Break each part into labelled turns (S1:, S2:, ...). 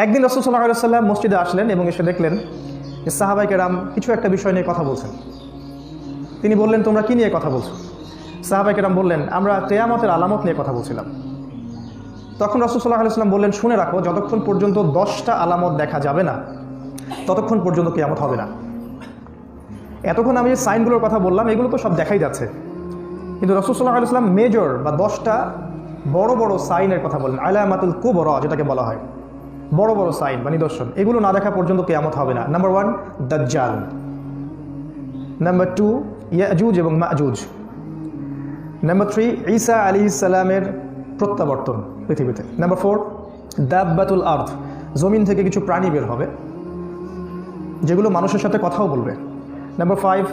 S1: একদিন রাসূল সাল্লাল্লাহু আলাইহি ওয়াসাল্লাম মসজিদে আসলেন এবং এসে দেখলেন যে সাহাবায়ে কেরাম কিছু একটা বিষয় নিয়ে কথা বলছেন। তিনি বললেন, তোমরা কি নিয়ে কথা বলছো? সাহাবায়ে কেরাম বললেন, আমরা কিয়ামতের আলামত নিয়ে কথা বলছিলাম। তখন রাসূল সাল্লাল্লাহু আলাইহি ওয়াসাল্লাম বললেন, শুনে রাখো, যতক্ষণ পর্যন্ত 10টা আলামত দেখা যাবে না ততক্ষণ পর্যন্ত কিয়ামত হবে না। এতক্ষণ আমি যে সাইনগুলোর কথা বললাম এগুলো তো সব দেখাই যাচ্ছে, কিন্তু রাসূল সাল্লাল্লাহু আলাইহি ওয়াসাল্লাম মেজর বা 10টা বড় বড় সাইনের কথা বলেন, আলামাতুল কুবরা যেটাকে বলা হয়, বড় বড় সাইন বা নিদর্শন, এগুলো না দেখা পর্যন্ত কিয়ামত হবে না। নাম্বার 1 দাজ্জাল, নাম্বার 2 ইয়াজুজ এবং মাজুজ, নাম্বার 3 ঈসা আলাইহিস সালামের প্রত্যাবর্তন পৃথিবীতে, নাম্বার 4 দাব্বাতুল আরদ, জমিন থেকে কিছু প্রাণী বের হবে যেগুলো মানুষের সাথে কথাও বলবে, নাম্বার 5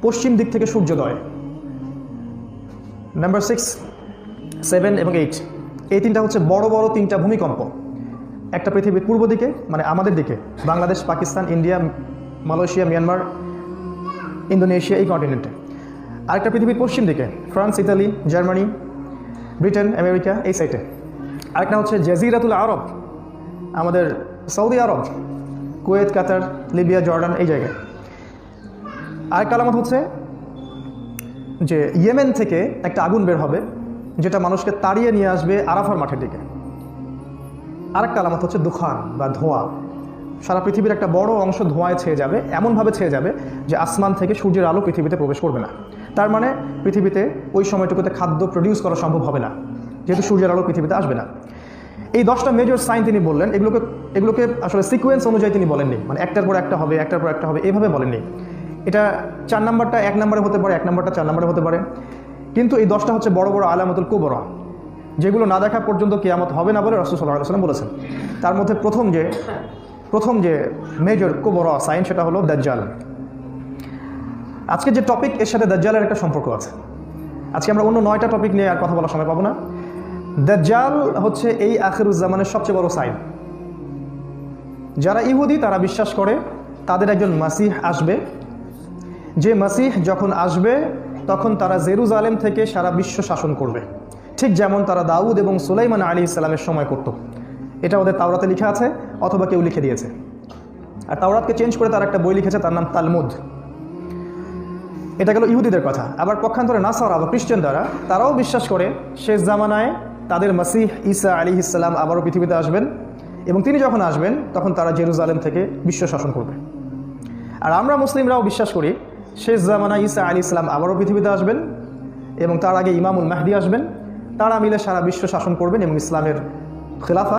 S1: পশ্চিম দিক থেকে সূর্যোদয়, নাম্বার 6, 7 এবং 8, এই তিনটা হচ্ছে বড় বড় তিনটা ভূমিকম্প। একটা পৃথিবীর পূর্ব দিকে মানে আমাদের দিকে, Bangladesh, Pakistan, India, Malaysia, Myanmar, Indonesia, এই কন্টিনেন্টে। আরেকটা পৃথিবীর পশ্চিম দিকে, France, Italy, Germany, Britain, America, এই সাইডে। আরেকটা হচ্ছে জাজিরাতুল আরব, আমাদের সৌদি আরব, কুয়েত, কাতার, লিবিয়া, জর্ডান, এই জায়গায়। আরেকটা আলামত হচ্ছে যে ইয়েমেন থেকে একটা আগুন বের হবে যেটা মানুষকে তাড়িয়ে নিয়ে আসবে আরাফার মাঠের দিকে। আরেকটা আলামত হচ্ছে দুখান বা ধোঁয়া, সারা পৃথিবীর একটা বড় অংশ ধোঁয়ায় ছেয়ে যাবে, এমনভাবে ছেয়ে যাবে যে আসমান থেকে সূর্যের আলো পৃথিবীতে প্রবেশ করবে না। তার মানে পৃথিবীতে ওই সময়টুকুতে খাদ্য প্রডিউস করা সম্ভব হবে না, যেহেতু সূর্যের আলো পৃথিবীতে আসবে না। এই 10টা মেজর সাইন তিনি বললেন, এগুলোকে আসলে সিকোয়েন্স অনুযায়ী তিনি বলেননি, মানে একটার পর একটা হবে, একটার পর একটা হবে, এইভাবে বলেননি। এটা 4 নাম্বারটা 1 নম্বরে হতে পারে, 1 নম্বরটা 4 নম্বরে হতে পারে, কিন্তু এই 10টা হচ্ছে বড় বড় আলামাতুল কুবরা, যেগুলো না দেখা পর্যন্ত কিয়ামত হবে না বলে রাসূল সাল্লাল্লাহু আলাইহি ওয়াসাল্লাম বলেছেন। তার মধ্যে প্রথম যে মেজর কুবরা সাইন সেটা হলো দাজ্জাল। আজকে যে টপিক, এর সাথে দাজ্জালের একটা সম্পর্ক আছে। আজকে আমরা অন্য 9টা টপিক নিয়ে আর কথা বলার সময় পাবো না। দাজ্জাল হচ্ছে এই আখিরুজ্জামানের সবচেয়ে বড় সাইন। যারা ইহুদি তারা বিশ্বাস করে তাদের একজন মাসিহ আসবে, যে মাসিহ যখন আসবে তখন তারা জেরুজালেম থেকে সারা বিশ্ব শাসন করবে, ঠিক যেমন তারা দাউদ এবং সুলাইমান আলাইহিস সালামের সময় করত। এটা ওদের তাওরাতে লেখা আছে, অথবা কেউ লিখে দিয়েছে। আর তাওরাতকে চেঞ্জ করে তারা একটা বই লিখেছে, তার নাম তালমুদ। এটা গেল ইহুদিদের কথা। আবার পক্ষান্তরে নাসারা বা খ্রিস্টান তারাও বিশ্বাস করে শেষ জামানায় তাদের মাসিহ ঈসা আলাইহিস সালাম আবারও পৃথিবীতে আসবেন, এবং তিনি যখন আসবেন তখন তারা জেরুজালেম থেকে বিশ্ব শাসন করবে। আর আমরা মুসলিমরাও বিশ্বাস করি শেষ জামানায় ঈসা আলাইহিস সালাম আবারও পৃথিবীতে আসবেন, এবং তার আগে ইমামুল মাহদি আসবেন। তারা মিলে সারা বিশ্ব শাসন করবেন এবং ইসলামের খিলাফা